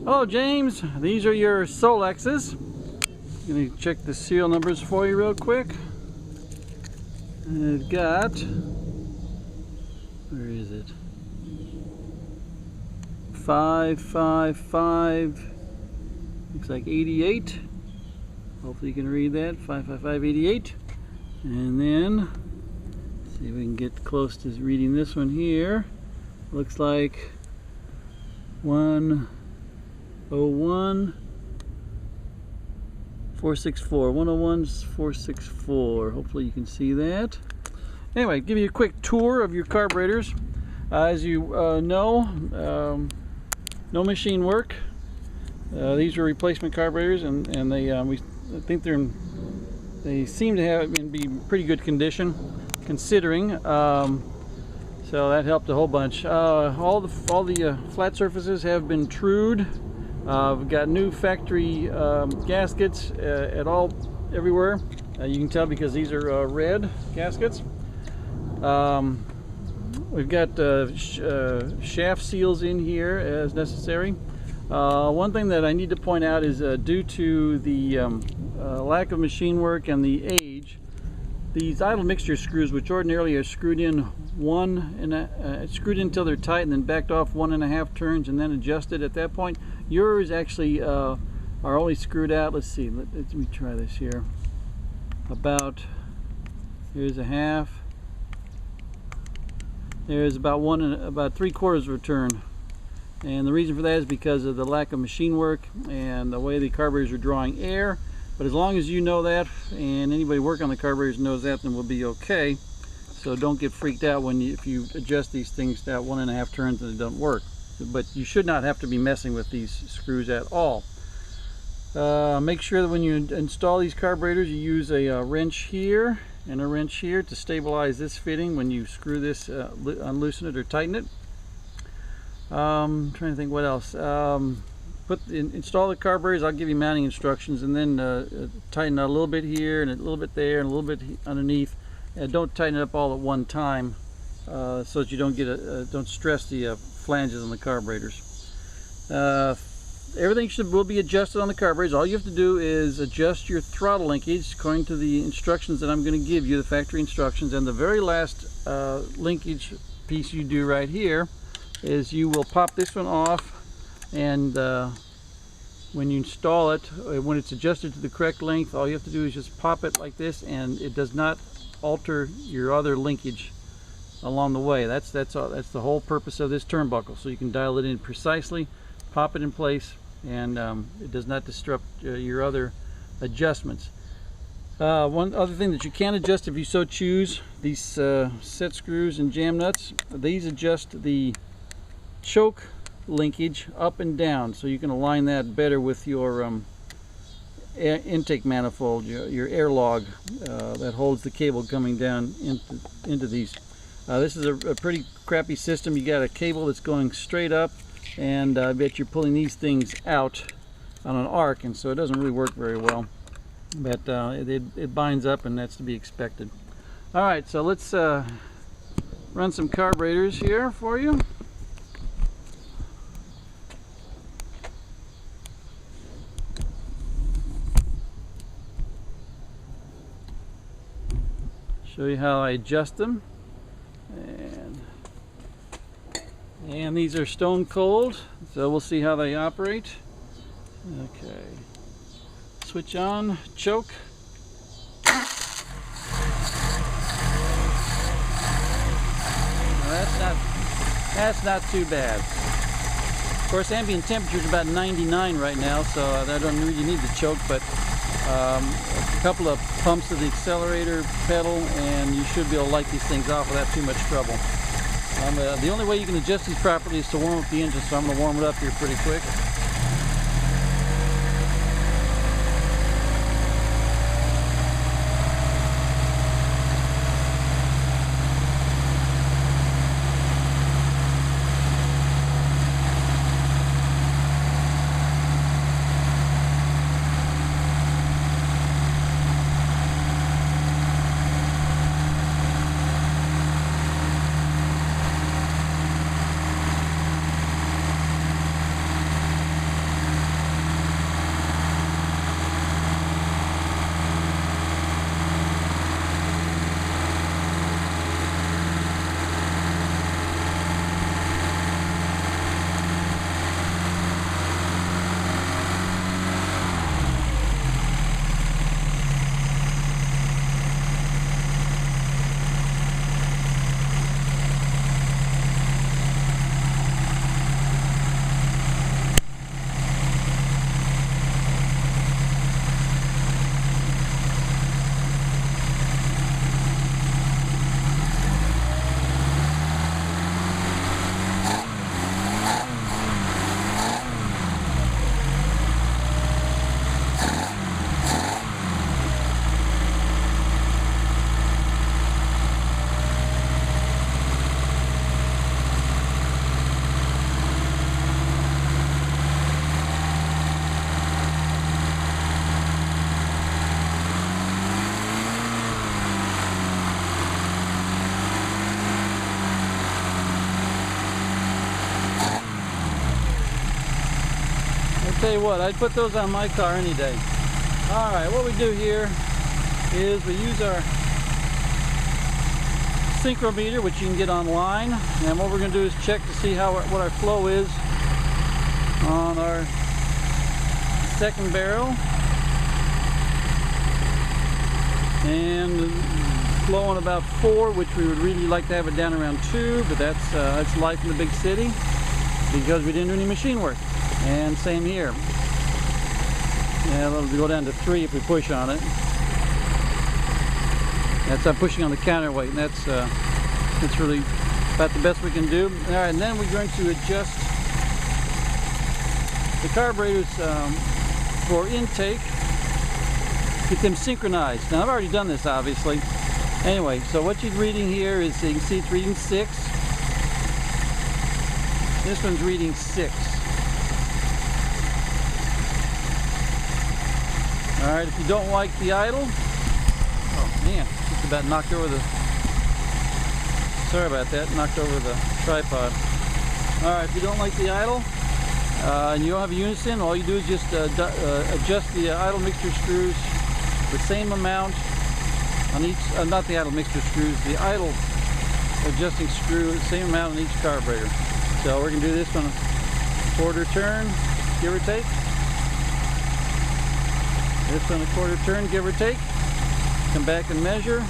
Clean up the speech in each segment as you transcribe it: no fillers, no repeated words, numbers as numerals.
Hello James, these are your Solexes. I'm going to check the serial numbers for you real quick. And I've got, where is it? 555, looks like 88. Hopefully you can read that, 55588. And then, see if we can get close to reading this one here. Looks like 101 464. 101 464. Hopefully you can see that. Anyway, give you a quick tour of your carburetors. As you know, no machine work. These are replacement carburetors, and they I think they seem to be in pretty good condition, considering. So that helped a whole bunch. All the flat surfaces have been trued. We've got new factory gaskets everywhere. You can tell because these are red gaskets. We've got shaft seals in here as necessary. One thing that I need to point out is due to the lack of machine work and the age, these idle mixture screws, which ordinarily are screwed in screwed in until they're tight and then backed off 1.5 turns and then adjusted at that point, yours actually are only screwed out. Let's see, let me try this here. Here's a half. There's about 3/4 of a turn. And the reason for that is because of the lack of machine work and the way the carburetors are drawing air. But as long as you know that, and anybody working on the carburetors knows that, then we'll be okay. So don't get freaked out if you adjust these things to 1.5 turns and it doesn't work. But you should not have to be messing with these screws at all. Make sure that when you install these carburetors, you use a wrench here and a wrench here to stabilize this fitting when you screw this, unloosen it or tighten it. I'm trying to think what else. Install the carburetors. I'll give you mounting instructions, and then tighten out a little bit here and a little bit there and a little bit underneath. Don't tighten it up all at one time, so that you don't don't stress the flanges on the carburetors. Everything will be adjusted on the carburetors. All you have to do is adjust your throttle linkage according to the instructions that I'm going to give you, the factory instructions. And the very last linkage piece you do right here is you will pop this one off, and when you install it, when it's adjusted to the correct length, all you have to do is just pop it like this, and it does not alter your other linkage along the way. That's the whole purpose of this turnbuckle, so you can dial it in precisely, pop it in place, and it does not disrupt your other adjustments. One other thing that you can adjust if you so choose, these set screws and jam nuts, these adjust the choke linkage up and down, so you can align that better with your intake manifold, your air log that holds the cable coming down into these. This is a pretty crappy system. You got a cable that's going straight up, and I bet you're pulling these things out on an arc, and so it doesn't really work very well. But it binds up, and that's to be expected. All right, so let's run some carburetors here for you. Show you how I adjust them, and these are stone cold, so we'll see how they operate. Okay, switch on, choke. Now that's not too bad. Of course, ambient temperature is about 99 right now, so I don't really need the choke, but a couple of pumps of the accelerator pedal, and you should be able to light these things off without too much trouble. The only way you can adjust these properly is to warm up the engine, so I'm going to warm it up here pretty quick. tell you what, I'd put those on my car any day. Alright, what we do here is we use our synchrometer, which you can get online, and what we're going to do is check to see what our flow is on our second barrel, and flowing about 4, which we would really like to have it down around 2, but that's life in the big city because we didn't do any machine work. And same here. Yeah, it'll go down to 3 if we push on it. I'm pushing on the counterweight, and that's really about the best we can do. All right, and then we're going to adjust the carburetors for intake, get them synchronized. Now I've already done this, obviously. Anyway, so what you're reading here is, you can see it's reading 6. This one's reading 6. All right, if you don't like the idle, oh man, just about knocked over the, sorry about that, knocked over the tripod. All right, if you don't like the idle, and you don't have a unison, all you do is just adjust the idle mixture screws the same amount on each, not the idle mixture screws, the idle adjusting screw, the same amount on each carburetor. So we're going to do this on a 1/4 turn, give or take. This on a 1/4 turn, give or take. Come back and measure.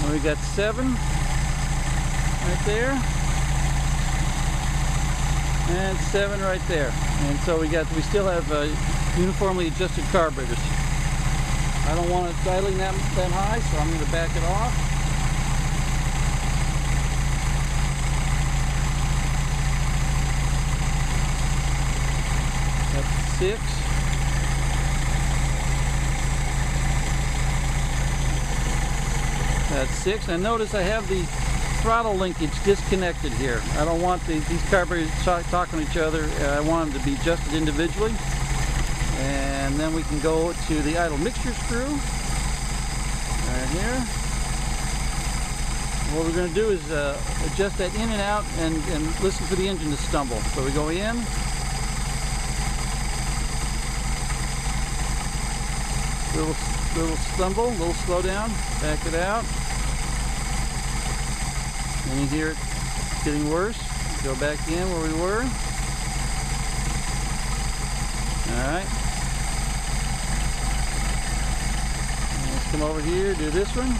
And we got 7 right there. And 7 right there. And so we still have uniformly adjusted carburetors. I don't want it idling that high, so I'm going to back it off. That's 6. That's 6. And notice I have the throttle linkage disconnected here. I don't want these carburetors talking to each other. I want them to be adjusted individually. And then we can go to the idle mixture screw right here. What we're going to do is adjust that in and out and listen for the engine to stumble. So we go in. Little stumble, little slow down, back it out. And you hear it getting worse. Go back in where we were. Alright. Let's come over here, do this one.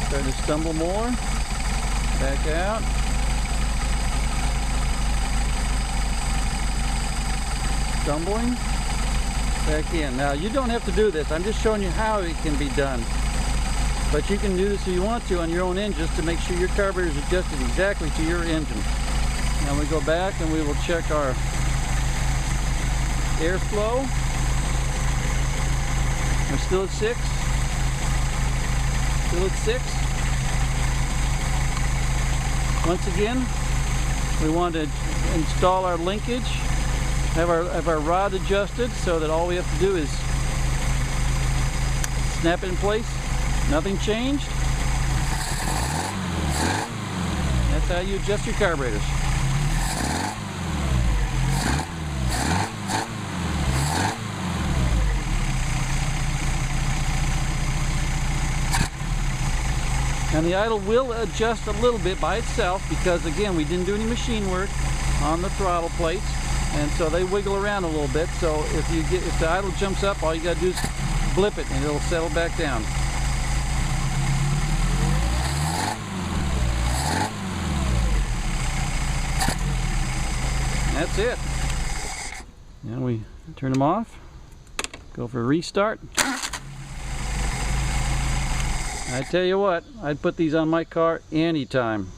Starting to stumble more. Back out. Stumbling. Back in. Now you don't have to do this. I'm just showing you how it can be done. But you can do this if you want to on your own engine, just to make sure your carburetor is adjusted exactly to your engine. Now we go back and we will check our airflow. We're still at 6. Still at 6. Once again, we want to install our linkage, have our rod adjusted so that all we have to do is snap it in place. Nothing changed. That's how you adjust your carburetors. And the idle will adjust a little bit by itself because, again, we didn't do any machine work on the throttle plates, and so they wiggle around a little bit. So if the idle jumps up, all you got to do is blip it and it'll settle back down. That's it. And we turn them off. Go for a restart. I tell you what, I'd put these on my car anytime.